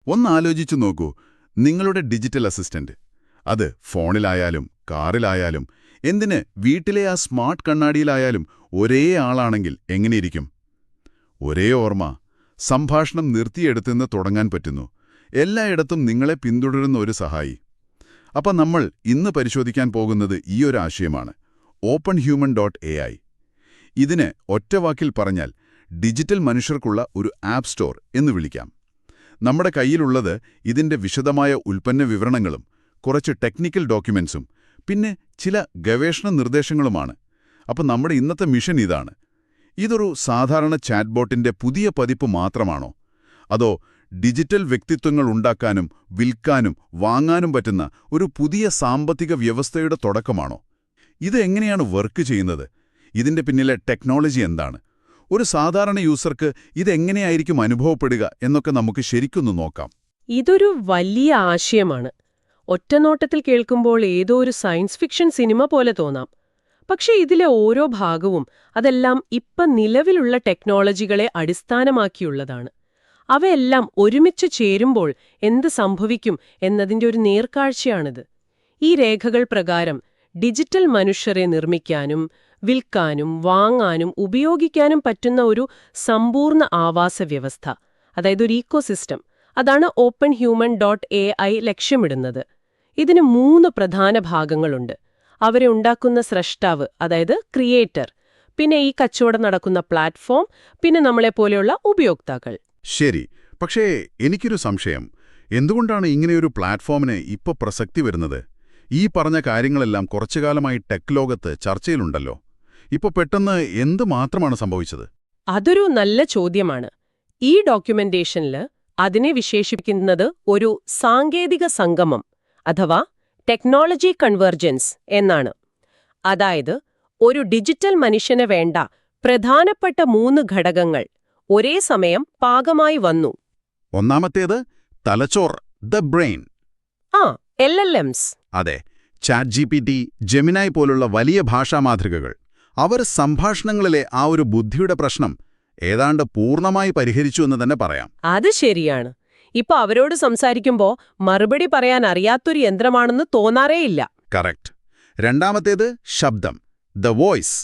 ഒന്നാലോചിച്ചു നോക്കൂ, നിങ്ങളുടെ digital assistant. അത് ഫോണിലായാലും കാറിലായാലും എന്തിന് വീട്ടിലെ ആ സ്മാർട്ട് കണ്ണാടിയിലായാലും ഒരേ ആളാണെങ്കിൽ എങ്ങനെയിരിക്കും? ഒരേ ഓർമ്മ, സംഭാഷണം നിർത്തിയെടുത്തുനിന്ന് തുടങ്ങാൻ പറ്റുന്നു, എല്ലായിടത്തും നിങ്ങളെ പിന്തുടരുന്ന ഒരു സഹായി. അപ്പം നമ്മൾ ഇന്ന് പരിശോധിക്കാൻ പോകുന്നത് ഈയൊരു ആശയമാണ്, openhuman.ai. ഇതിന് ഒറ്റവാക്കിൽ പറഞ്ഞാൽ ഡിജിറ്റൽ മനുഷ്യർക്കുള്ള ഒരു ആപ്പ് സ്റ്റോർ എന്ന് വിളിക്കാം. നമ്മുടെ കയ്യിലുള്ളത് ഇതിന്റെ വിശദമായ ഉൽപ്പന്ന വിവരണങ്ങളും കുറച്ച് ടെക്നിക്കൽ ഡോക്യുമെന്റ്സും പിന്നെ ചില ഗവേഷണ നിർദ്ദേശങ്ങളുമാണ്. അപ്പം നമ്മുടെ ഇന്നത്തെ മിഷൻ ഇതാണ്. ഇതൊരു സാധാരണ ചാറ്റ്ബോട്ടിന്റെ പുതിയ പതിപ്പ് മാത്രമാണോ? അതോ ഡിജിറ്റൽ വ്യക്തിത്വങ്ങൾ ഉണ്ടാക്കാനും വിൽക്കാനും വാങ്ങാനും പറ്റുന്ന ഒരു പുതിയ സാമ്പത്തിക വ്യവസ്ഥയുടെ തുടക്കമാണോ? ഇത് എങ്ങനെയാണ് വർക്ക് ചെയ്യുന്നത്? ഇതിന്റെ പിന്നിലെ ടെക്നോളജി എന്താണ്? ഒരു സാധാരണ യൂസർക്ക് ഇതെങ്ങനെയായിരിക്കും അനുഭവപ്പെടുക എന്നൊക്കെ നമുക്ക് ശരിക്കൊന്ന് നോക്കാം. ഇതൊരു വലിയ ആശയമാണ്. ഒറ്റനോട്ടത്തിൽ കേൾക്കുമ്പോൾ ഏതോ ഒരു സയൻസ് ഫിക്ഷൻ സിനിമ പോലെ തോന്നാം. പക്ഷേ ഇതിലെ ഓരോ ഭാഗവും അതെല്ലാം ഇപ്പം നിലവിലുള്ള ടെക്നോളജികളെ അടിസ്ഥാനമാക്കിയുള്ളതാണ്. അവയെല്ലാം ഒരുമിച്ച് ചേരുമ്പോൾ എന്ത് സംഭവിക്കും എന്നതിന്റെ ഒരു നേർക്കാഴ്ചയാണിത്. ഈ രേഖകൾ പ്രകാരം ഡിജിറ്റൽ മനുഷ്യരെ നിർമ്മിക്കാനും വിൽക്കാനും വാങ്ങാനും ഉപയോഗിക്കാനും പറ്റുന്ന ഒരു സമ്പൂർണ്ണ ആവാസവ്യവസ്ഥ, അതായത് ഒരു ഇക്കോസിസ്റ്റം, അതാണ് openhuman.ai ലക്ഷ്യമിടുന്നത്. ഇതിന് 3 പ്രധാന ഭാഗങ്ങളുണ്ട്. അവരെ ഉണ്ടാക്കുന്ന സ്രഷ്ടാവ്, അതായത് ക്രിയേറ്റർ, പിന്നെ ഈ കച്ചവടം നടക്കുന്ന പ്ലാറ്റ്ഫോം, പിന്നെ നമ്മളെപ്പോലെയുള്ള ഉപയോക്താക്കൾ. ശരി, പക്ഷേ എനിക്കൊരു സംശയം. എന്തുകൊണ്ടാണ് ഇങ്ങനെയൊരു പ്ലാറ്റ്ഫോമിന് ഇപ്പോൾ പ്രസക്തി വരുന്നത്? ഈ പറഞ്ഞ കാര്യങ്ങളെല്ലാം കുറച്ചുകാലമായി ടെക് ലോകത്ത് ചർച്ചയിലുണ്ടല്ലോ. ഇപ്പോൾ പെട്ടെന്ന് എന്ത് മാത്രമാണ് സംഭവിച്ചത്? അതൊരു നല്ല ചോദ്യമാണ്. ഈ ഡോക്യുമെന്റേഷനിൽ അതിനെ വിശേഷിപ്പിക്കുന്നത് ഒരു സാങ്കേതിക സംഗമം അഥവാ ടെക്നോളജി കൺവെർജൻസ് എന്നാണ്. അതായത് ഒരു ഡിജിറ്റൽ മനുഷ്യന് വേണ്ട പ്രധാനപ്പെട്ട 3 ഘടകങ്ങൾ ഒരേ സമയം പാകമായി വന്നു. ഒന്നാമത്തേത് തലച്ചോർ, ദ ബ്രെയിൻ. LLMs. അതെ, ChatGPT, ജെമിനായി പോലുള്ള വലിയ ഭാഷാമാതൃകകൾ. അവർ സംഭാഷണങ്ങളിലെ ആ ഒരു ബുദ്ധിയുടെ പ്രശ്നം ഏതാണ്ട് പൂർണ്ണമായി പരിഹരിച്ചു എന്ന് തന്നെ പറയാം. അത് ശരിയാണ്. ഇപ്പൊ അവരോട് സംസാരിക്കുമ്പോ മറുപടി പറയാൻ അറിയാത്തൊരു യന്ത്രമാണെന്ന് തോന്നാറേയില്ല. കറക്റ്റ്. രണ്ടാമത്തേത് ശബ്ദം, ദ വോയിസ്.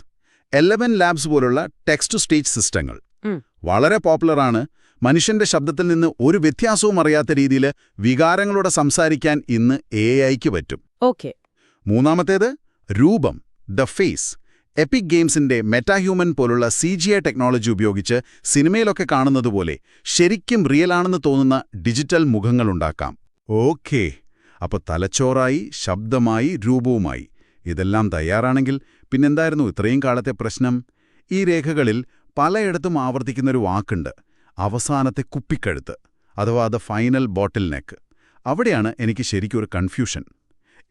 11 ലാബ്സ് പോലുള്ള ടെക്സ്റ്റ് ടു സ്പീച്ച് സിസ്റ്റങ്ങൾ വളരെ പോപ്പുലറാണ്. മനുഷ്യന്റെ ശബ്ദത്തിൽ നിന്ന് ഒരു വ്യത്യാസവും അറിയാത്ത രീതിയിൽ വികാരങ്ങളോടെ സംസാരിക്കാൻ ഇന്ന് AI-ക്ക് പറ്റും. ഓക്കെ. മൂന്നാമത്തേത് രൂപം, ദ ഫേസ്. എപ്പിക് ഗെയിംസിന്റെ മെറ്റാഹ്യൂമൻ പോലുള്ള CGI ടെക്നോളജി ഉപയോഗിച്ച് സിനിമയിലൊക്കെ കാണുന്നതുപോലെ ശരിക്കും റിയലാണെന്ന് തോന്നുന്ന ഡിജിറ്റൽ മുഖങ്ങളുണ്ടാക്കാം. ഓക്കേ, അപ്പോൾ തലച്ചോറായി, ശബ്ദമായി, രൂപവുമായി ഇതെല്ലാം തയ്യാറാണെങ്കിൽ പിന്നെന്തായിരുന്നു ഇത്രയും കാലത്തെ പ്രശ്നം? ഈ രേഖകളിൽ പലയിടത്തും ആവർത്തിക്കുന്നൊരു വാക്കുണ്ട്, അവസാനത്തെ കുപ്പിക്കഴുത്ത്, അഥവാ ദ ഫൈനൽ ബോട്ടിൽ നെക്ക്. അവിടെയാണ് എനിക്ക് ശരിക്കൊരു കൺഫ്യൂഷൻ.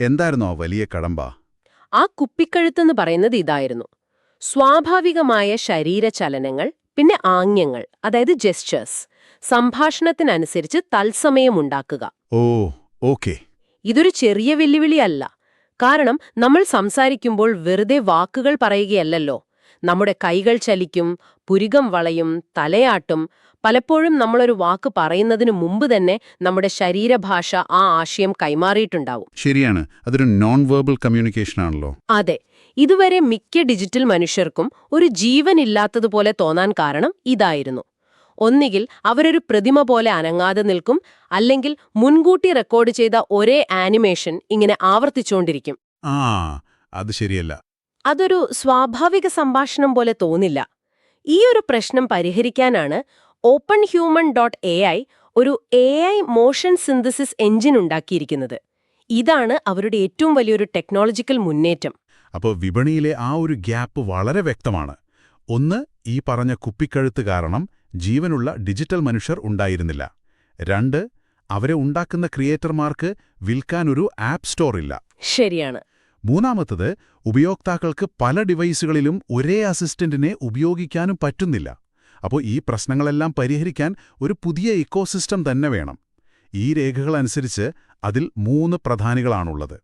എന്തായിരുന്നു ആ വലിയ കടമ്പ? ആ കുപ്പിക്കഴുത്തെന്ന് പറയുന്നത് ഇതായിരുന്നു: സ്വാഭാവികമായ ശരീരചലനങ്ങൾ, പിന്നെ ആംഗ്യങ്ങൾ, അതായത് ജെസ്റ്റേഴ്സ്, സംഭാഷണത്തിനനുസരിച്ച് തത്സമയമുണ്ടാക്കുക. ഓക്കേ. ഇതൊരു ചെറിയ വെല്ലുവിളിയല്ല. കാരണം നമ്മൾ സംസാരിക്കുമ്പോൾ വെറുതെ വാക്കുകൾ പറയുകയല്ലല്ലോ. നമ്മുടെ കൈകൾ ചലിക്കും, പുരികം വളയും, തലയാട്ടും. പലപ്പോഴും നമ്മളൊരു വാക്ക് പറയുന്നതിന് മുമ്പ് തന്നെ നമ്മുടെ ശരീരഭാഷ ആ ആശയം കൈമാറിയിട്ടുണ്ടാവും. ശരിയാണ്, അതൊരു നോൺ വെർബൽ കമ്മ്യൂണിക്കേഷൻ ആണല്ലോ. അതെ. ഇതുവരെ മിക്ക ഡിജിറ്റൽ മനുഷ്യർക്കും ഒരു ജീവനില്ലാത്തതുപോലെ തോന്നാൻ കാരണം ഇതായിരുന്നു. ഒന്നുകിൽ അവരൊരു പ്രതിമ പോലെ അനങ്ങാതെ നിൽക്കും, അല്ലെങ്കിൽ മുൻകൂട്ടി റെക്കോർഡ് ചെയ്ത ഒരേ ആനിമേഷൻ ഇങ്ങനെ ആവർത്തിച്ചുകൊണ്ടിരിക്കും. അത് ശരിയല്ല. അതൊരു സ്വാഭാവിക സംഭാഷണം പോലെ തോന്നില്ല. ഈ ഒരു പ്രശ്നം പരിഹരിക്കാനാണ് openhuman.ai ഒരു AI മോഷൻ സിന്തസിസ് എഞ്ചിൻ ഉണ്ടാക്കിയിരിക്കുന്നത്. ഇതാണ് അവരുടെ ഏറ്റവും വലിയൊരു ടെക്നോളജിക്കൽ മുന്നേറ്റം. അപ്പോൾ വിപണിയിലെ ആ ഒരു ഗ്യാപ്പ് വളരെ വ്യക്തമാണ്. ഒന്ന്, ഈ പറഞ്ഞ കുപ്പിക്കഴുത്ത് കാരണം ജീവനുള്ള ഡിജിറ്റൽ മനുഷ്യർ ഉണ്ടായിരുന്നില്ല. 2, അവരെ ഉണ്ടാക്കുന്ന ക്രിയേറ്റർമാർക്ക് വിൽക്കാനൊരു ആപ്പ് സ്റ്റോർ ഇല്ല. ശരിയാണ്. മൂന്നാമത്തത്, ഉപയോക്താക്കൾക്ക് പല ഡിവൈസുകളിലും ഒരേ അസിസ്റ്റന്റിനെ ഉപയോഗിക്കാനും പറ്റുന്നില്ല. അപ്പോൾ ഈ പ്രശ്നങ്ങളെല്ലാം പരിഹരിക്കാൻ ഒരു പുതിയ ഇക്കോസിസ്റ്റം തന്നെ വേണം. ഈ രേഖകളനുസരിച്ച് അതിൽ 3 പ്രധാനികളാണുള്ളത്: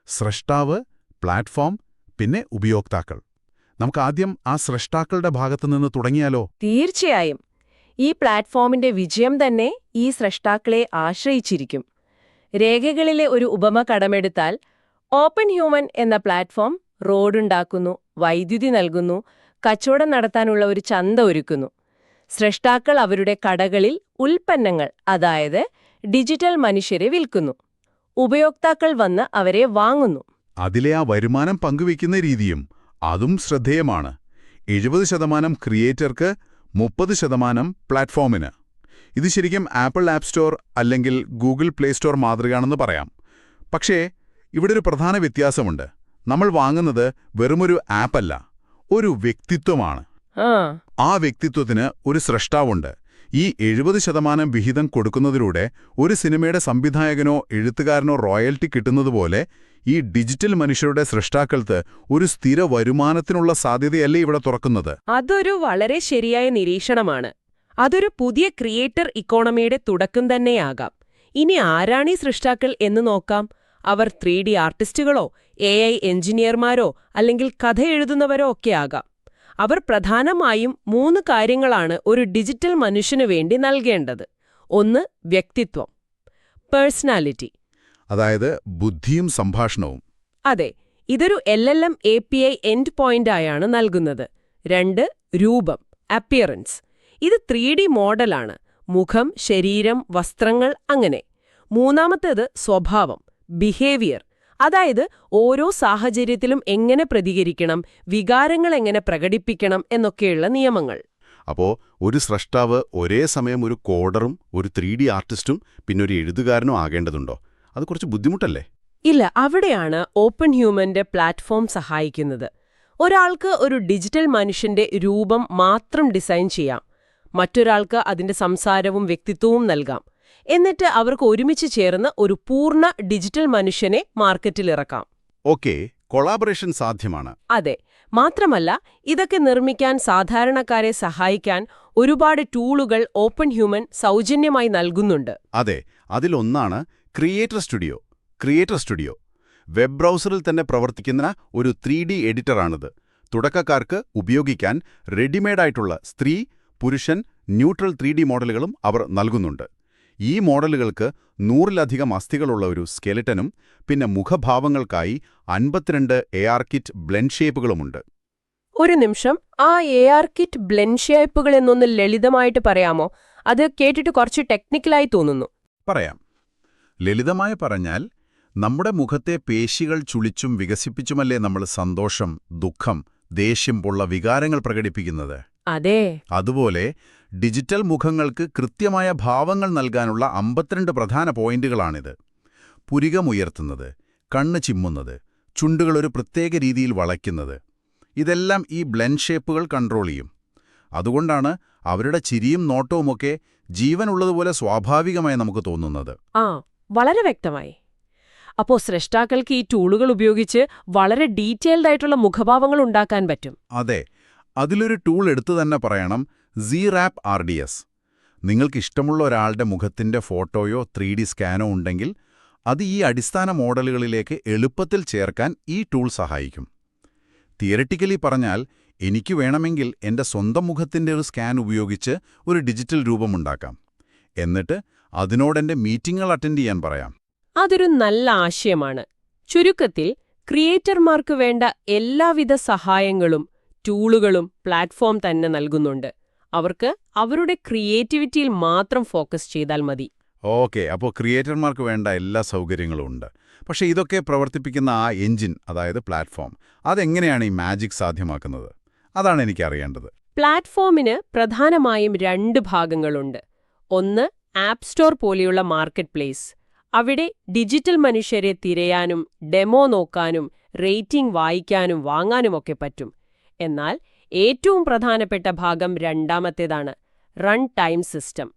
സ്രഷ്ടാവ്, പ്ലാറ്റ്ഫോം, പിന്നെ ഉപയോക്താക്കൾ. നമുക്കാദ്യം ആ സ്രഷ്ടാക്കളുടെ ഭാഗത്തുനിന്ന് തുടങ്ങിയാലോ? തീർച്ചയായും. ഈ പ്ലാറ്റ്ഫോമിന്റെ വിജയം തന്നെ ഈ സ്രഷ്ടാക്കളെ ആശ്രയിച്ചിരിക്കും. രേഖകളിലെ ഒരു ഉപമ കടമെടുത്താൽ, ഓപ്പൺ ഹ്യൂമൻ എന്ന പ്ലാറ്റ്ഫോം റോഡുണ്ടാക്കുന്നു, വൈദ്യുതി നൽകുന്നു, കച്ചവടം നടത്താനുള്ള ഒരു ചന്ത ഒരുക്കുന്നു. സ്രഷ്ടാക്കൾ അവരുടെ കടകളിൽ ഉൽപ്പന്നങ്ങൾ, അതായത് ഡിജിറ്റൽ മനുഷ്യരെ വിൽക്കുന്നു. ഉപയോക്താക്കൾ വന്ന് അവരെ വാങ്ങുന്നു. അതിലെ ആ വരുമാനം പങ്കുവയ്ക്കുന്ന രീതിയും അതും ശ്രദ്ധേയമാണ്. 70% ക്രിയേറ്റർക്ക്, 30% പ്ലാറ്റ്ഫോമിന്. ഇത് ശരിക്കും ആപ്പിൾ ആപ്പ് സ്റ്റോർ അല്ലെങ്കിൽ ഗൂഗിൾ പ്ലേ സ്റ്റോർ മാതൃകയാണെന്ന് പറയാം. പക്ഷേ ഇവിടെ ഒരു പ്രധാന വ്യത്യാസമുണ്ട്. നമ്മൾ വാങ്ങുന്നത് വെറുമൊരു ആപ്പല്ല, ഒരു വ്യക്തിത്വമാണ്. ആ വ്യക്തിത്വത്തിന് ഒരു സ്രഷ്ടാവുണ്ട്. ഈ 70% വിഹിതം കൊടുക്കുന്നതിലൂടെ ഒരു സിനിമയുടെ സംവിധായകനോ എഴുത്തുകാരനോ റോയൽറ്റി കിട്ടുന്നതുപോലെ ഈ ഡിജിറ്റൽ മനുഷ്യരുടെ സൃഷ്ടാക്കൾക്ക് ഒരു സ്ഥിര വരുമാനത്തിനുള്ള സാധ്യതയല്ലേ ഇവിടെ തുറക്കുന്നത്? അതൊരു വളരെ ശരിയായ നിരീക്ഷണമാണ്. അതൊരു പുതിയ ക്രിയേറ്റർ ഇക്കോണമിയുടെ തുടക്കം തന്നെയാകാം. ഇനി ആരാണീ സൃഷ്ടാക്കൾ എന്ന് നോക്കാം. അവർ 3D ആർട്ടിസ്റ്റുകളോ AI എഞ്ചിനീയർമാരോ അല്ലെങ്കിൽ കഥ എഴുതുന്നവരോ ഒക്കെ ആകാം. അവർ പ്രധാനമായും 3 കാര്യങ്ങളാണ് ഒരു ഡിജിറ്റൽ മനുഷ്യനു വേണ്ടി നൽകേണ്ടത്. ഒന്ന്, വ്യക്തിത്വം, പേഴ്സണാലിറ്റി. അതായത് ബുദ്ധിയും സംഭാഷണവും. അതെ, ഇതൊരു LLM API എൻഡ് പോയിന്റായാണ് നൽകുന്നത്. 2, രൂപം, അപ്പിയറൻസ്. ഇത് 3D മോഡലാണ്. മുഖം, ശരീരം, വസ്ത്രങ്ങൾ, അങ്ങനെ. മൂന്നാമത്തേത് സ്വഭാവം, ബിഹേവിയർ. അതായത് ഓരോ സാഹചര്യത്തിലും എങ്ങനെ പ്രതികരിക്കണം, വികാരങ്ങൾ എങ്ങനെ പ്രകടിപ്പിക്കണം എന്നൊക്കെയുള്ള നിയമങ്ങൾ. അപ്പോ ഒരു സ്രഷ്ടാവ് ഒരേ സമയം ഒരു കോഡറും ഒരു 3D ആർട്ടിസ്റ്റും പിന്നെ ഒരു എഴുതുകാരനും ആകേണ്ടതുണ്ടോ? അത് കുറച്ച് ബുദ്ധിമുട്ടല്ലേ? ഇല്ല, അവിടെയാണ് ഓപ്പൺ ഹ്യൂമന്റെ പ്ലാറ്റ്ഫോം സഹായിക്കുന്നത്. ഒരാൾക്ക് ഒരു ഡിജിറ്റൽ മനുഷ്യന്റെ രൂപം മാത്രം ഡിസൈൻ ചെയ്യാം. മറ്റൊരാൾക്ക് അതിന്റെ സംസാരവും വ്യക്തിത്വവും നൽകാം. എന്നിട്ട് അവർക്ക് ഒരുമിച്ച് ചേർന്ന് ഒരു പൂർണ്ണ ഡിജിറ്റൽ മനുഷ്യനെ മാർക്കറ്റിലിറക്കാം. ഓക്കെ, കൊളാബറേഷൻ സാധ്യമാണ്. അതെ. മാത്രമല്ല, ഇതൊക്കെ നിർമ്മിക്കാൻ സാധാരണക്കാരെ സഹായിക്കാൻ ഒരുപാട് ടൂളുകൾ ഓപ്പൺ ഹ്യൂമൻ സൗജന്യമായി നൽകുന്നുണ്ട്. അതെ, അതിലൊന്നാണ് ക്രിയേറ്റർ സ്റ്റുഡിയോ. വെബ് ബ്രൗസറിൽ തന്നെ പ്രവർത്തിക്കുന്ന ഒരു 3D എഡിറ്ററാണിത്. തുടക്കക്കാർക്ക് ഉപയോഗിക്കാൻ റെഡിമെയ്ഡായിട്ടുള്ള സ്ത്രീ, പുരുഷൻ, ന്യൂട്രൽ 3D മോഡലുകളും അവർ നൽകുന്നുണ്ട്. ഈ മോഡലുകൾക്ക് 100-ലധികം അസ്ഥികളുള്ള ഒരു സ്കെലിറ്റനും പിന്നെ മുഖഭാവങ്ങൾക്കായി 52 AR കിറ്റ് ബ്ലെൻഡ് ഷേപ്പുകളുമുണ്ട്. ഒരു നിമിഷം, ആ AR കിറ്റ് ബ്ലെൻഡ് ഷേപ്പുകൾ എന്നൊന്ന് ലളിതമായിട്ട് പറയാമോ? അത് കേട്ടിട്ട് കുറച്ച് ടെക്നിക്കലായി തോന്നുന്നു. പറയാം. ലളിതമായി പറഞ്ഞാൽ, നമ്മുടെ മുഖത്തെ പേശികൾ ചുളിച്ചും വികസിപ്പിച്ചുമല്ലേ നമ്മൾ സന്തോഷം, ദുഃഖം, ദേഷ്യം പോലുള്ള വികാരങ്ങൾ പ്രകടിപ്പിക്കുന്നത്? അതെ. അതുപോലെ ഡിജിറ്റൽ മുഖങ്ങൾക്ക് കൃത്യമായ ഭാവങ്ങൾ നൽകാനുള്ള 52 പ്രധാന പോയിന്റുകളാണിത്. പുരികമുയർത്തുന്നത്, കണ്ണ് ചിമ്മുന്നത്, ചുണ്ടുകൾ ഒരു പ്രത്യേക രീതിയിൽ വളയ്ക്കുന്നത്, ഇതെല്ലാം ഈ ബ്ലെൻഡ് ഷേപ്പുകൾ കൺട്രോൾ ചെയ്യും. അതുകൊണ്ടാണ് അവരുടെ ചിരിയും നോട്ടവുമൊക്കെ ജീവനുള്ളതുപോലെ സ്വാഭാവികമായി നമുക്ക് തോന്നുന്നത്. വളരെ വ്യക്തമായി. അപ്പോ സ്രഷ്ടാക്കൾക്ക് ഈ ടൂളുകൾ ഉപയോഗിച്ച് വളരെ ഡീറ്റെയിൽഡ് ആയിട്ടുള്ള മുഖഭാവങ്ങൾ ഉണ്ടാക്കാൻ പറ്റും. അതെ, അതിലൊരു ടൂൾ എടുത്തു തന്നെ പറയണം, ZRAP RDS. നിങ്ങൾക്കിഷ്ടമുള്ള ഒരാളുടെ മുഖത്തിന്റെ ഫോട്ടോയോ 3D സ്കാനോ ഉണ്ടെങ്കിൽ അത് ഈ അടിസ്ഥാന മോഡലുകളിലേക്ക് എളുപ്പത്തിൽ ചേർക്കാൻ ഈ ടൂൾ സഹായിക്കും. തിയററ്റിക്കലി പറഞ്ഞാൽ, എനിക്ക് വേണമെങ്കിൽ എൻ്റെ സ്വന്തം മുഖത്തിന്റെ ഒരു സ്കാൻ ഉപയോഗിച്ച് ഒരു ഡിജിറ്റൽ രൂപമുണ്ടാക്കാം. എന്നിട്ട് അതിനോടെൻ്റെ മീറ്റിംഗുകൾ അറ്റൻഡ് ചെയ്യാൻ പറയാം. അതൊരു നല്ല ആശയമാണ്. ചുരുക്കത്തിൽ, ക്രിയേറ്റർമാർക്ക് വേണ്ട എല്ലാവിധ സഹായങ്ങളും ടൂളുകളും പ്ലാറ്റ്ഫോം തന്നെ നൽകുന്നുണ്ട്. അവർക്ക് അവരുടെ ക്രിയേറ്റിവിറ്റിയിൽ മാത്രം ഫോക്കസ് ചെയ്താൽ മതി. ഓക്കെ, അപ്പോൾ ക്രിയേറ്റർമാർക്ക് വേണ്ട എല്ലാ സൗകര്യങ്ങളും ഉണ്ട്. പക്ഷേ ഇതൊക്കെ പ്രവർത്തിപ്പിക്കുന്ന ആ എഞ്ചിൻ, അതായത് പ്ലാറ്റ്ഫോം, അതെങ്ങനെയാണ് ഈ മാജിക് സാധ്യമാക്കുന്നത്? അതാണ് എനിക്ക് അറിയേണ്ടത്. പ്ലാറ്റ്ഫോമിന് പ്രധാനമായും 2 ഭാഗങ്ങളുണ്ട്. ഒന്ന്, ആപ്പ് സ്റ്റോർ പോലെയുള്ള മാർക്കറ്റ് പ്ലേസ്. അവിടെ ഡിജിറ്റൽ മനുഷ്യരെ തിരയാനും ഡെമോ നോക്കാനും റേറ്റിംഗ് വായിക്കാനും വാങ്ങാനുമൊക്കെ പറ്റും. എന്നാൽ ഏറ്റവും പ്രധാനപ്പെട്ട ഭാഗം രണ്ടാമത്തേതാണ്, റൺ ടൈം സിസ്റ്റം.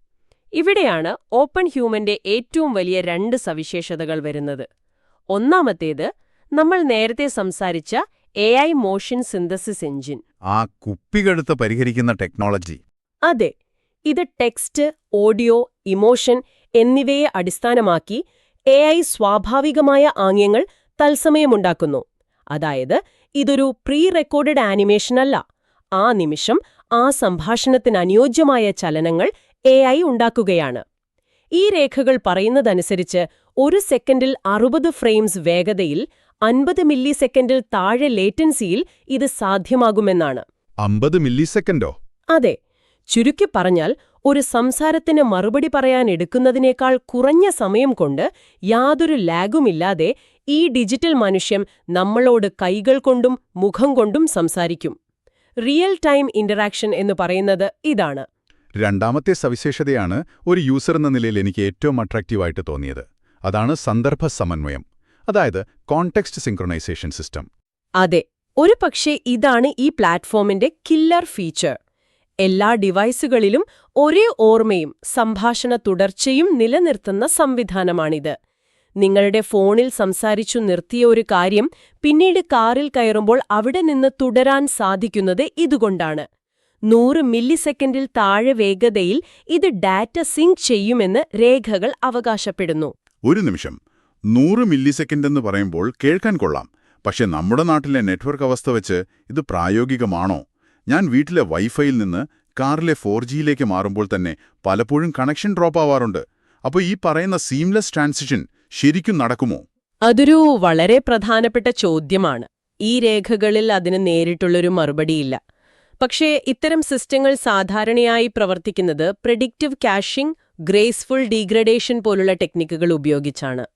ഇവിടെയാണ് ഓപ്പൺ ഹ്യൂമന്റെ ഏറ്റവും വലിയ 2 സവിശേഷതകൾ വരുന്നത്. ഒന്നാമത്തേത്, നമ്മൾ നേരത്തെ സംസാരിച്ച AI മോഷൻ സിന്തസിസ് എഞ്ചിൻ. ആ കുപ്പികെടുത്ത് പരിഹരിക്കുന്ന ടെക്നോളജി. അതെ, ഇത് ടെക്സ്റ്റ്, ഓഡിയോ, ഇമോഷൻ എന്നിവയെ അടിസ്ഥാനമാക്കി AI സ്വാഭാവികമായ ആംഗ്യങ്ങൾ തത്സമയമുണ്ടാക്കുന്നു. അതായത് ഇതൊരു പ്രീ റെക്കോർഡഡ് ആനിമേഷൻ അല്ല. ആ നിമിഷം ആ സംഭാഷണത്തിന് അനുയോജ്യമായ ചലനങ്ങൾ AI ഉണ്ടാക്കുകയാണ്. ഈ രേഖകൾ പറയുന്നതനുസരിച്ച് 1 സെക്കൻഡിൽ 60 ഫ്രെയിംസ് വേഗതയിൽ 50 മില്ലി സെക്കൻഡിൽ താഴെ ലേറ്റൻസിയിൽ ഇത് സാധ്യമാകുമെന്നാണ്. 50 മില്ലി സെക്കൻഡോ? അതെ. ചുരുക്കി പറഞ്ഞാൽ ഒരു സംസാരത്തിന് മറുപടി പറയാൻ എടുക്കുന്നതിനേക്കാൾ കുറഞ്ഞ സമയം കൊണ്ട് യാതൊരു ലാഗുമില്ലാതെ ഈ ഡിജിറ്റൽ മനുഷ്യൻ നമ്മളോട് കൈകൾ കൊണ്ടും മുഖം കൊണ്ടും സംസാരിക്കും. റിയൽ ടൈം ഇന്ററാക്ഷൻ എന്ന് പറയുന്നത് ഇതാണ്. രണ്ടാമത്തെ സവിശേഷതയാണ് ഒരു യൂസർ എന്ന നിലയിൽ എനിക്ക് ഏറ്റവും അട്രാക്റ്റീവായിട്ട് തോന്നിയത്. അതാണ് സന്ദർഭ സമന്വയം, അതായത് കോണ്ടെക്സ്റ്റ് സിങ്ക്രൊണൈസേഷൻ സിസ്റ്റം. അതെ, ഒരു പക്ഷേ ഇതാണ് ഈ പ്ലാറ്റ്ഫോമിന്റെ കില്ലർ ഫീച്ചർ. എല്ലാ ഡിവൈസുകളിലും ഒരേ ഓർമ്മയും സംഭാഷണ തുടർച്ചയും നിലനിർത്തുന്ന സംവിധാനമാണിത്. നിങ്ങളുടെ ഫോണിൽ സംസാരിച്ചു നിർത്തിയ ഒരു കാര്യം പിന്നീട് കാറിൽ കയറുമ്പോൾ അവിടെ നിന്ന് തുടരാൻ സാധിക്കുന്നത് ഇതുകൊണ്ടാണ്. 100 മില്ലി സെക്കൻഡിൽ താഴെ വേഗതയിൽ ഇത് ഡാറ്റ സിങ്ക് ചെയ്യുമെന്ന് രേഖകൾ അവകാശപ്പെടുന്നു. ഒരു നിമിഷം, 100 മില്ലി സെക്കൻഡ് എന്ന് പറയുമ്പോൾ കേൾക്കാൻ കൊള്ളാം. പക്ഷെ നമ്മുടെ നാട്ടിലെ നെറ്റ്വർക്ക് അവസ്ഥ വെച്ച് ഇത് പ്രായോഗികമാണോ? ഞാൻ വീട്ടിലെ വൈഫൈയിൽ നിന്ന് കാറിലെ 4Gയിലേക്ക് മാറുമ്പോൾ തന്നെ പലപ്പോഴും കണക്ഷൻ ഡ്രോപ്പ് ആവാറുണ്ട്. അപ്പോൾ ഈ പറയുന്ന സീംലെസ് ട്രാൻസിഷൻ ശരിക്കും നടക്കുമോ? അതൊരു വളരെ പ്രധാനപ്പെട്ട ചോദ്യമാണ്. ഈ രേഖകളിൽ അതിന് നേരിട്ടുള്ളൊരു മറുപടിയില്ല. പക്ഷേ ഇത്തരം സിസ്റ്റങ്ങൾ സാധാരണയായി പ്രവർത്തിക്കുന്നത് പ്രെഡിക്റ്റീവ് കാഷിംഗ്, ഗ്രേസ്ഫുൾ ഡീഗ്രഡേഷൻ പോലുള്ള ടെക്നിക്കുകൾ ഉപയോഗിച്ചാണ്.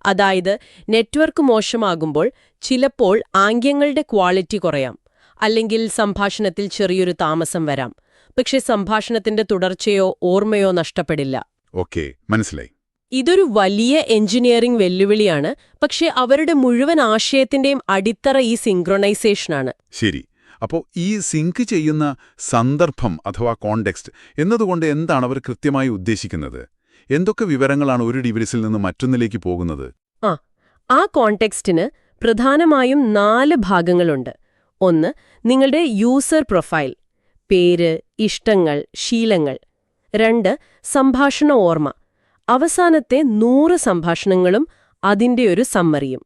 അതായത് നെറ്റ്വർക്ക് മോശമാകുമ്പോൾ ചിലപ്പോൾ ആംഗ്യങ്ങളുടെ ക്വാളിറ്റി കുറയാം, അല്ലെങ്കിൽ സംഭാഷണത്തിൽ ചെറിയൊരു താമസം വരാം. പക്ഷേ സംഭാഷണത്തിന്റെ തുടർച്ചയോ ഓർമ്മയോ നഷ്ടപ്പെടില്ല. ഓക്കേ, മനസ്സിലായി. ഇതൊരു വലിയ എഞ്ചിനീയറിംഗ് വെല്ലുവിളിയാണ്. പക്ഷേ അവരുടെ മുഴുവൻ ആശയത്തിന്റെയും അടിത്തറ ഈ സിങ്ക്രൊണൈസേഷനാണ്. ശരി. അപ്പോൾ ഈ സിങ്ക് ചെയ്യുന്ന സന്ദർഭം അഥവാ കോണ്ടെക്സ്റ്റ് എന്നതുകൊണ്ട് എന്താണ് അവർ കൃത്യമായി ഉദ്ദേശിക്കുന്നത്? എന്തൊക്കെ വിവരങ്ങളാണ് ഒരു ഡിവൈസിൽ നിന്ന് മറ്റൊന്നിലേക്ക് പോകുന്നത്? ആ കോണ്ടെക്സ്റ്റിന് പ്രധാനമായും 4 ഭാഗങ്ങളുണ്ട്. 1. നിങ്ങളുടെ യൂസർ പ്രൊഫൈൽ, പേര്, ഇഷ്ടങ്ങൾ, ശീലങ്ങൾ. 2. സംഭാഷണ ഓർമ്മ, അവസാനത്തെ 100 സംഭാഷണങ്ങളും അതിന്റെ ഒരു സമ്മറിയും.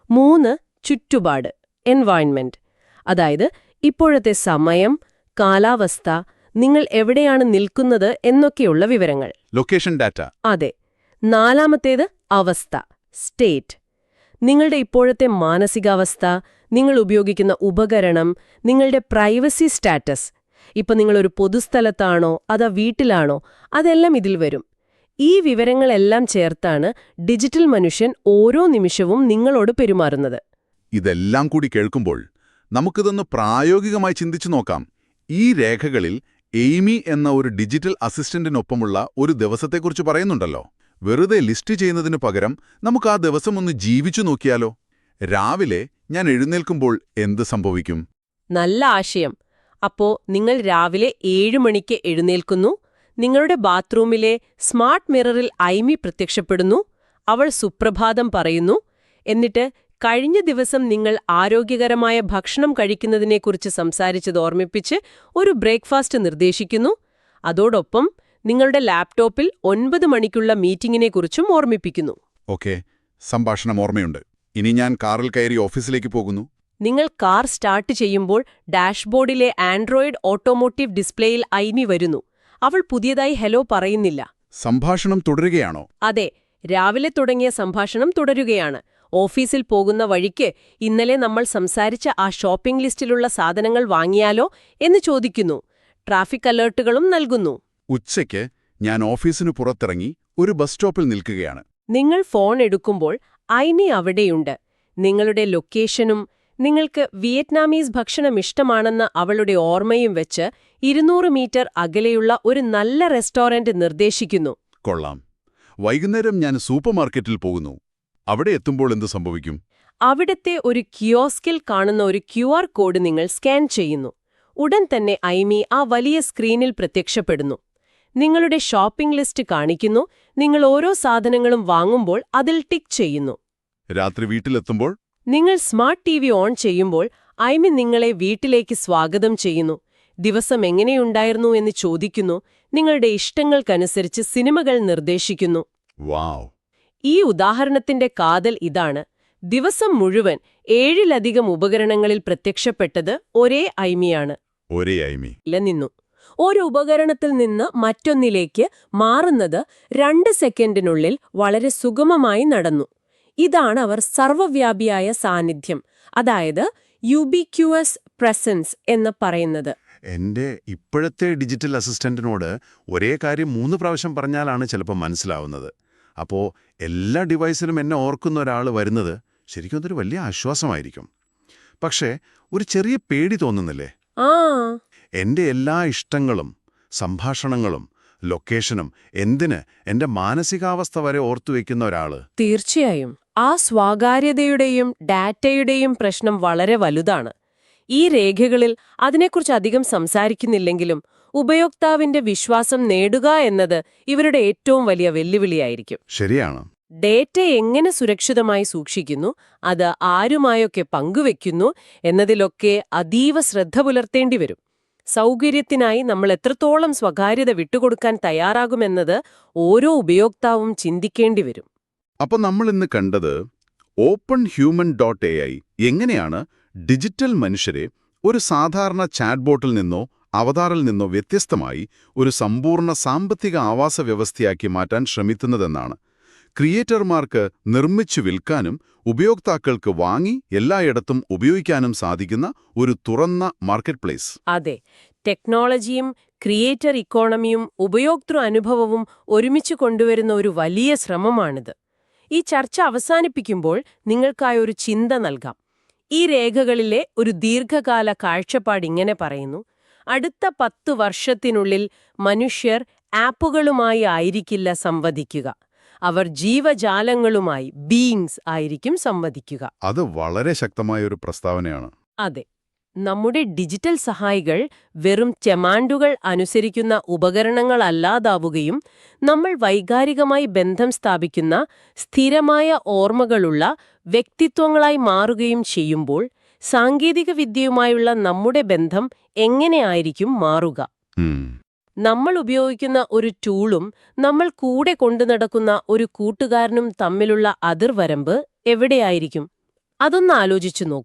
3. ചുറ്റുപാട്, എൻവയോൺമെന്റ്, അതായത് ഇപ്പോഴത്തെ സമയം, കാലാവസ്ഥ, നിങ്ങൾ എവിടെയാണ് നിൽക്കുന്നത് എന്നൊക്കെയുള്ള വിവരങ്ങൾ. Location data. അതെ. 4. അവസ്ഥ, സ്റ്റേറ്റ്, നിങ്ങളുടെ ഇപ്പോഴത്തെ മാനസികാവസ്ഥ, നിങ്ങൾ ഉപയോഗിക്കുന്ന ഉപകരണം, നിങ്ങളുടെ പ്രൈവസി സ്റ്റാറ്റസ്. ഇപ്പൊ നിങ്ങളൊരു പൊതുസ്ഥലത്താണോ അതോ വീട്ടിലാണോ, അതെല്ലാം ഇതിൽ വരും. ഈ വിവരങ്ങളെല്ലാം ചേർത്താണ് ഡിജിറ്റൽ മനുഷ്യൻ ഓരോ നിമിഷവും നിങ്ങളോട് പെരുമാറുന്നത്. ഇതെല്ലാം കൂടി കേൾക്കുമ്പോൾ നമുക്കിതൊന്ന് പ്രായോഗികമായി ചിന്തിച്ചു നോക്കാം. ഈ രേഖകളിൽ എയ്മി എന്ന ഒരു ഡിജിറ്റൽ അസിസ്റ്റന്റിനൊപ്പമുള്ള ഒരു ദിവസത്തെക്കുറിച്ച് പറയുന്നുണ്ടല്ലോ. വെറുതെ ലിസ്റ്റ് ചെയ്യുന്നതിനു പകരം നമുക്ക് ആ ദിവസം ഒന്ന് ജീവിച്ചു നോക്കിയാലോ? രാവിലെ ഞാൻ എഴുന്നേൽക്കുമ്പോൾ എന്ത് സംഭവിക്കും? നല്ല ആശയം. അപ്പോ നിങ്ങൾ രാവിലെ 7 മണിക്ക് എഴുന്നേൽക്കുന്നു. നിങ്ങളുടെ ബാത്റൂമിലെ സ്മാർട്ട് മിററിൽ ഐമി പ്രത്യക്ഷപ്പെടുന്നു. അവൾ സുപ്രഭാതം പറയുന്നു. എന്നിട്ട് കഴിഞ്ഞ ദിവസം നിങ്ങൾ ആരോഗ്യകരമായ ഭക്ഷണം കഴിക്കുന്നതിനെക്കുറിച്ച് സംസാരിച്ചത് ഓർമ്മിപ്പിച്ച് ഒരു ബ്രേക്ക്ഫാസ്റ്റ് നിർദ്ദേശിക്കുന്നു. അതോടൊപ്പം നിങ്ങളുടെ ലാപ്ടോപ്പിൽ 9 മണിക്കുള്ള മീറ്റിംഗിനെക്കുറിച്ചും ഓർമ്മിപ്പിക്കുന്നു. ഓക്കെ, സംഭാഷണം ഓർമ്മയുണ്ട്. ഇനി ഞാൻ കാറിൽ കയറി ഓഫീസിലേക്ക് പോകുന്നു. നിങ്ങൾ കാർ സ്റ്റാർട്ട് ചെയ്യുമ്പോൾ ഡാഷ്ബോർഡിലെ ആൻഡ്രോയിഡ് ഓട്ടോമോട്ടീവ് ഡിസ്പ്ലേയിൽ ഐമി വരുന്നു. അവൾ പുതിയതായി ഹലോ പറയുന്നില്ല. സംഭാഷണം തുടരുകയാണോ? അതെ, രാവിലെ തുടങ്ങിയ സംഭാഷണം തുടരുകയാണ്. ഓഫീസിൽ പോകുന്ന വഴിക്ക് ഇന്നലെ നമ്മൾ സംസാരിച്ച ആ ഷോപ്പിംഗ് ലിസ്റ്റിലുള്ള സാധനങ്ങൾ വാങ്ങിയാലോ എന്ന് ചോദിക്കുന്നു. ട്രാഫിക് അലേർട്ടുകളും നൽകുന്നു. ഉച്ചയ്ക്ക് ഞാൻ ഓഫീസിനു പുറത്തിറങ്ങി ഒരു ബസ് സ്റ്റോപ്പിൽ നിൽക്കുകയാണ്. നിങ്ങൾ ഫോൺ എടുക്കുമ്പോൾ ഐമി അവിടെയുണ്ട്. നിങ്ങളുടെ ലൊക്കേഷനും നിങ്ങൾക്ക് വിയറ്റ്നാമീസ് ഭക്ഷണം ഇഷ്ടമാണെന്ന് അവളുടെ ഓർമ്മയും വെച്ച് 200 മീറ്റർ അകലെയുള്ള ഒരു നല്ല റെസ്റ്റോറന്റ് നിർദ്ദേശിക്കുന്നു. കൊള്ളാം. വൈകുന്നേരം ഞാൻ സൂപ്പർമാർക്കറ്റിൽ പോകുന്നു. അവിടെ എത്തുമ്പോൾ എന്ത് സംഭവിക്കും? അവിടത്തെ ഒരു കിയോസ്കിൽ കാണുന്ന ഒരു QR കോഡ് നിങ്ങൾ സ്കാൻ ചെയ്യുന്നു. ഉടൻ തന്നെ ഐമി ആ വലിയ സ്ക്രീനിൽ പ്രത്യക്ഷപ്പെടുന്നു. നിങ്ങളുടെ ഷോപ്പിംഗ് ലിസ്റ്റ് കാണിക്കുന്നു. നിങ്ങൾ ഓരോ സാധനങ്ങളും വാങ്ങുമ്പോൾ അതിൽ ടിക്ക് ചെയ്യുന്നു. രാത്രി വീട്ടിലെത്തുമ്പോൾ നിങ്ങൾ സ്മാർട്ട് TV ഓൺ ചെയ്യുമ്പോൾ ഐമി നിങ്ങളെ വീട്ടിലേക്ക് സ്വാഗതം ചെയ്യുന്നു. ദിവസം എങ്ങനെയുണ്ടായിരുന്നു എന്ന് ചോദിക്കുന്നു. നിങ്ങളുടെ ഇഷ്ടങ്ങൾക്കനുസരിച്ച് സിനിമകൾ നിർദ്ദേശിക്കുന്നു. വാവ്! ഈ ഉദാഹരണത്തിന്റെ കാതൽ ഇതാണ്. ദിവസം മുഴുവൻ 7-ലധികം ഉപകരണങ്ങളിൽ പ്രത്യക്ഷപ്പെട്ടത് ഒരേ ഐമിയാണ്. ഒരേ നിന്നു. ഒരു ഉപകരണത്തിൽ നിന്ന് മറ്റൊന്നിലേക്ക് മാറുന്നത് 2 സെക്കൻഡിനുള്ളിൽ വളരെ സുഗമമായി നടന്നു. ഇതാണ് അവർ സർവ്വവ്യാപിയായ സാന്നിധ്യം, അതായത് യുബിക്യുവസ് പ്രസൻസ് എന്ന് പറയുന്നത്. എൻ്റെ ഇപ്പോഴത്തെ ഡിജിറ്റൽ അസിസ്റ്റന്റിനോട് ഒരേ കാര്യം 3 പ്രാവശ്യം പറഞ്ഞാലാണ് ചിലപ്പോൾ മനസ്സിലാവുന്നത്. അപ്പോൾ എല്ലാ ഡിവൈസിലും എന്നെ ഓർക്കുന്ന ഒരാൾ വരുന്നത് ശരിക്കും അതൊരു വലിയ ആശ്വാസമായിരിക്കും. പക്ഷേ ഒരു ചെറിയ പേടി തോന്നുന്നില്ലേ? ആ എൻ്റെ എല്ലാ ഇഷ്ടങ്ങളും സംഭാഷണങ്ങളും ലൊക്കേഷനും എന്തിന് എൻ്റെ മാനസികാവസ്ഥ വരെ ഓർത്തുവെക്കുന്ന ഒരാൾ. തീർച്ചയായും ആ സ്വകാര്യതയുടെയും ഡാറ്റയുടെയും പ്രശ്നം വളരെ വലുതാണ്. ഈ രേഖകളിൽ അതിനെക്കുറിച്ച് അധികം സംസാരിക്കുന്നില്ലെങ്കിലും ഉപയോക്താവിന്റെ വിശ്വാസം നേടുക എന്നത് ഇവരുടെ ഏറ്റവും വലിയ വെല്ലുവിളിയായിരിക്കും. ശരിയാണ്. ഡേറ്റ എങ്ങനെ സുരക്ഷിതമായി സൂക്ഷിക്കുന്നു, അത് ആരുമായൊക്കെ പങ്കുവെക്കുന്നു എന്നതിലൊക്കെ അതീവ ശ്രദ്ധ പുലർത്തേണ്ടി വരും. സൗകര്യത്തിനായി നമ്മൾ എത്രത്തോളം സ്വകാര്യത വിട്ടുകൊടുക്കാൻ തയ്യാറാകുമെന്നത് ഓരോ ഉപയോക്താവും ചിന്തിക്കേണ്ടി വരും. അപ്പോൾ നമ്മൾ ഇന്ന് കണ്ടത് OpenHuman.ai എങ്ങനെയാണ് ഡിജിറ്റൽ മനുഷ്യരെ ഒരു സാധാരണ ചാറ്റ്ബോട്ടിൽ നിന്നോ അവതാറിൽ നിന്നോ വ്യത്യസ്തമായി ഒരു സമ്പൂർണ്ണ സാമ്പത്തിക ആവാസ വ്യവസ്ഥയാക്കി മാറ്റാൻ ശ്രമിക്കുന്നതെന്നാണ്. ക്രിയേറ്റർമാർക്ക് നിർമ്മിച്ചു വിൽക്കാനും ഉപയോക്താക്കൾക്ക് വാങ്ങി എല്ലായിടത്തും ഉപയോഗിക്കാനും സാധിക്കുന്ന ഒരു തുറന്ന മാർക്കറ്റ് പ്ലേസ്. അതെ, ടെക്നോളജിയും ക്രിയേറ്റർ ഇക്കോണമിയും ഉപയോക്തൃ അനുഭവവും ഒരുമിച്ച് കൊണ്ടുവരുന്ന ഒരു വലിയ ശ്രമമാണിത്. ഈ ചർച്ച അവസാനിപ്പിക്കുമ്പോൾ നിങ്ങൾക്കായൊരു ചിന്ത നൽകാം. ഈ രേഖകളിലെ ഒരു ദീർഘകാല കാഴ്ചപ്പാട് ഇങ്ങനെ പറയുന്നു: അടുത്ത 10 വർഷത്തിനുള്ളിൽ മനുഷ്യർ ആപ്പുകളുമായി ആയിരിക്കില്ല സംവദിക്കുക, അവർ ജീവജാലങ്ങളുമായി ബീയിങ്സ് ആയിരിക്കും സംവദിക്കുക. അത് വളരെ ശക്തമായൊരു പ്രസ്താവനയാണ്. അതെ, നമ്മുടെ ഡിജിറ്റൽ സഹായികൾ വെറും കമാൻഡുകൾ അനുസരിക്കുന്ന ഉപകരണങ്ങളല്ലാതാവുകയും നമ്മൾ വൈകാരികമായി ബന്ധം സ്ഥാപിക്കുന്ന സ്ഥിരമായ ഓർമ്മകളുള്ള വ്യക്തിത്വങ്ങളായി മാറുകയും ചെയ്യുമ്പോൾ സാങ്കേതികവിദ്യയുമായുള്ള നമ്മുടെ ബന്ധം എങ്ങനെയായിരിക്കും മാറുക? നമ്മൾ ഉപയോഗിക്കുന്ന ഒരു ടൂളും നമ്മൾ കൂടെ കൊണ്ടുനടക്കുന്ന ഒരു കൂട്ടുകാരനും തമ്മിലുള്ള അതിർവരമ്പ് എവിടെയായിരിക്കും? അതൊന്ന് ആലോചിച്ചു നോക്കൂ.